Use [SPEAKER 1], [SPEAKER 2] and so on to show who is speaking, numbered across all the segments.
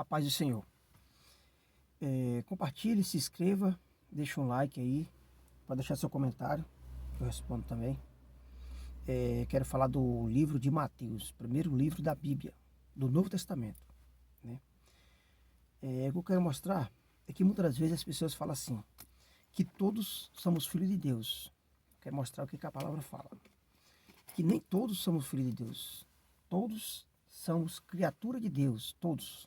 [SPEAKER 1] A paz do Senhor. Compartilhe, se inscreva, deixa um like aí, pode deixar seu comentário, eu respondo também. Quero falar do livro de Mateus, primeiro livro da Bíblia, do Novo Testamento, né? O que eu quero mostrar é que muitas vezes as pessoas falam assim, que todos somos filhos de Deus. Quero mostrar o que a palavra fala. Que nem todos somos filhos de Deus. Todos somos criatura de Deus, todos.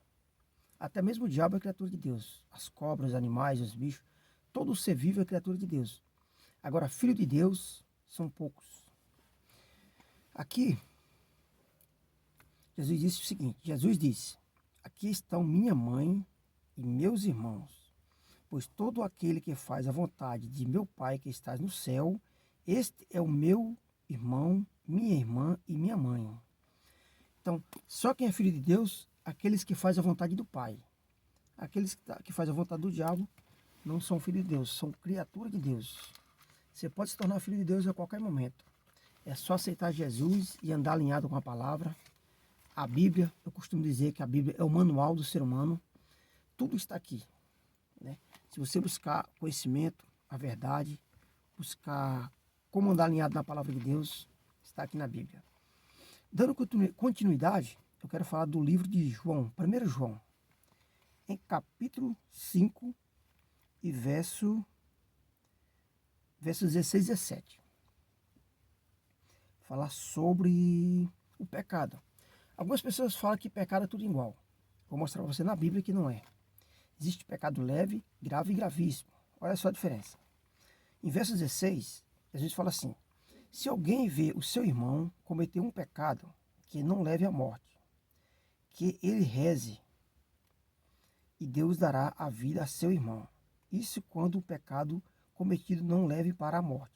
[SPEAKER 1] Até mesmo o diabo é criatura de Deus. As cobras, os animais, os bichos, todo ser vivo é criatura de Deus. Agora, filho de Deus são poucos. Aqui, Jesus disse o seguinte, Jesus disse, aqui estão minha mãe e meus irmãos, pois todo aquele que faz a vontade de meu Pai que está no céu, este é o meu irmão, minha irmã e minha mãe. Então, só quem é filho de Deus, aqueles que fazem a vontade do Pai. Aqueles que fazem a vontade do diabo não são filhos de Deus, são criaturas de Deus. Você pode se tornar filho de Deus a qualquer momento. É só aceitar Jesus e andar alinhado com a palavra. A Bíblia, eu costumo dizer que a Bíblia é o manual do ser humano. Tudo está aqui, né? Se você buscar conhecimento, a verdade, buscar como andar alinhado na palavra de Deus, está aqui na Bíblia. Dando continuidade, eu quero falar do livro de João, 1 João, em capítulo 5 e versos 16 e 17. Falar sobre o pecado. Algumas pessoas falam que pecado é tudo igual. Vou mostrar para você na Bíblia que não é. Existe pecado leve, grave e gravíssimo. Olha só a diferença. Em verso 16, Jesus fala assim, se alguém vê o seu irmão cometer um pecado que não leve à morte, que ele reze e Deus dará a vida a seu irmão. Isso quando o pecado cometido não leve para a morte.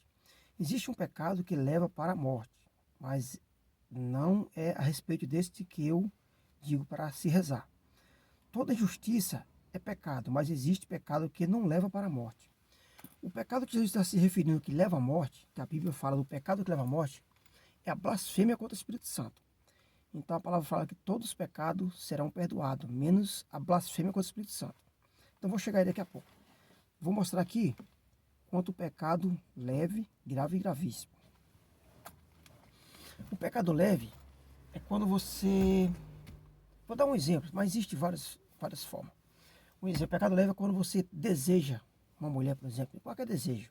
[SPEAKER 1] Existe um pecado que leva para a morte, mas não é a respeito deste que eu digo para se rezar. Toda injustiça é pecado, mas existe pecado que não leva para a morte. O pecado que Jesus está se referindo que leva à morte, que a Bíblia fala do pecado que leva à morte, é a blasfêmia contra o Espírito Santo. Então a palavra fala que todos os pecados serão perdoados, menos a blasfêmia contra o Espírito Santo. Então vou chegar aí daqui a pouco. Vou mostrar aqui quanto o pecado leve, grave e gravíssimo. O pecado leve é quando você... Vou dar um exemplo, mas existe várias formas. Um exemplo, pecado leve é quando você deseja uma mulher, por exemplo, qualquer desejo.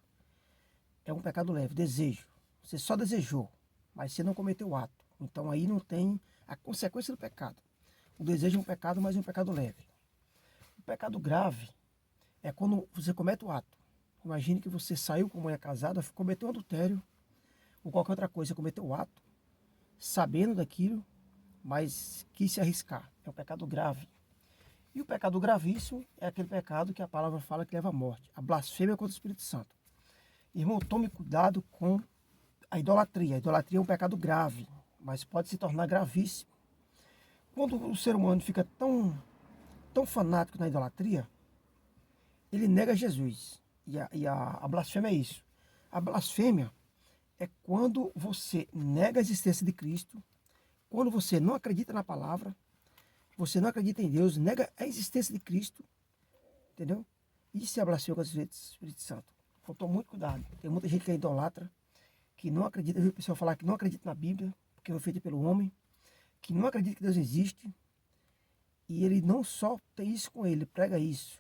[SPEAKER 1] É um pecado leve, desejo. Você só desejou, mas você não cometeu o ato. Então aí não tem a consequência do pecado. O desejo é um pecado, mas é um pecado leve. O pecado grave é quando você comete o ato. Imagine que você saiu com uma mulher casada, cometeu um adultério, ou qualquer outra coisa, cometeu o ato, sabendo daquilo, mas quis se arriscar. É um pecado grave. E o pecado gravíssimo é aquele pecado que a palavra fala que leva à morte. A blasfêmia contra o Espírito Santo. Irmão, tome cuidado com a idolatria. A idolatria é um pecado grave, mas pode se tornar gravíssimo. Quando o ser humano fica tão fanático na idolatria, ele nega Jesus. E a blasfêmia é isso. A blasfêmia é quando você nega a existência de Cristo, quando você não acredita na palavra, você não acredita em Deus, nega a existência de Cristo, entendeu? Isso é a blasfêmia contra o Espírito Santo. Então tome muito cuidado. Tem muita gente que é idolatra, que não acredita, eu vi o pessoal falar que não acredita na Bíblia, porque foi feita pelo homem, que não acredita que Deus existe, e ele não só tem isso com ele, prega isso.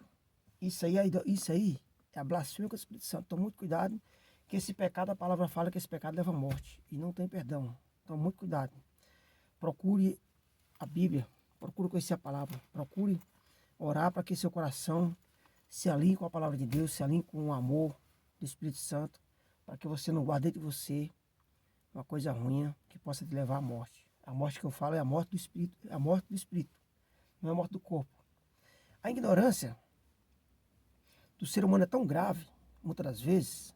[SPEAKER 1] Isso aí é a blasfêmia contra o Espírito Santo. Então muito cuidado, que esse pecado, a palavra fala que esse pecado leva à morte, e não tem perdão. Então muito cuidado. Procure a Bíblia, procure conhecer a palavra, procure orar para que seu coração se alinhe com a palavra de Deus, se alinhe com o amor do Espírito Santo, para que você não guarde dentro de você uma coisa ruim que possa te levar à morte. A morte que eu falo é a morte do Espírito, é a morte do Espírito, não é a morte do corpo. A ignorância do ser humano é tão grave, muitas das vezes,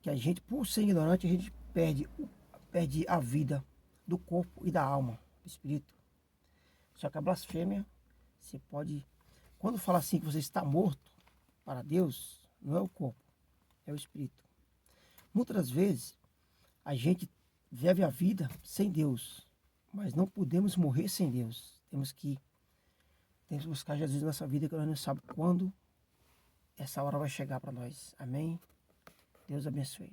[SPEAKER 1] que a gente, por ser ignorante, a gente perde a vida do corpo e da alma, do espírito. Só que a blasfêmia, você pode... Quando fala assim que você está morto para Deus, não é o corpo, é o espírito. Muitas das vezes, a gente vive a vida sem Deus, mas não podemos morrer sem Deus. Temos Tem que buscar Jesus na nossa vida, que nós não sabemos quando essa hora vai chegar para nós. Amém? Deus abençoe.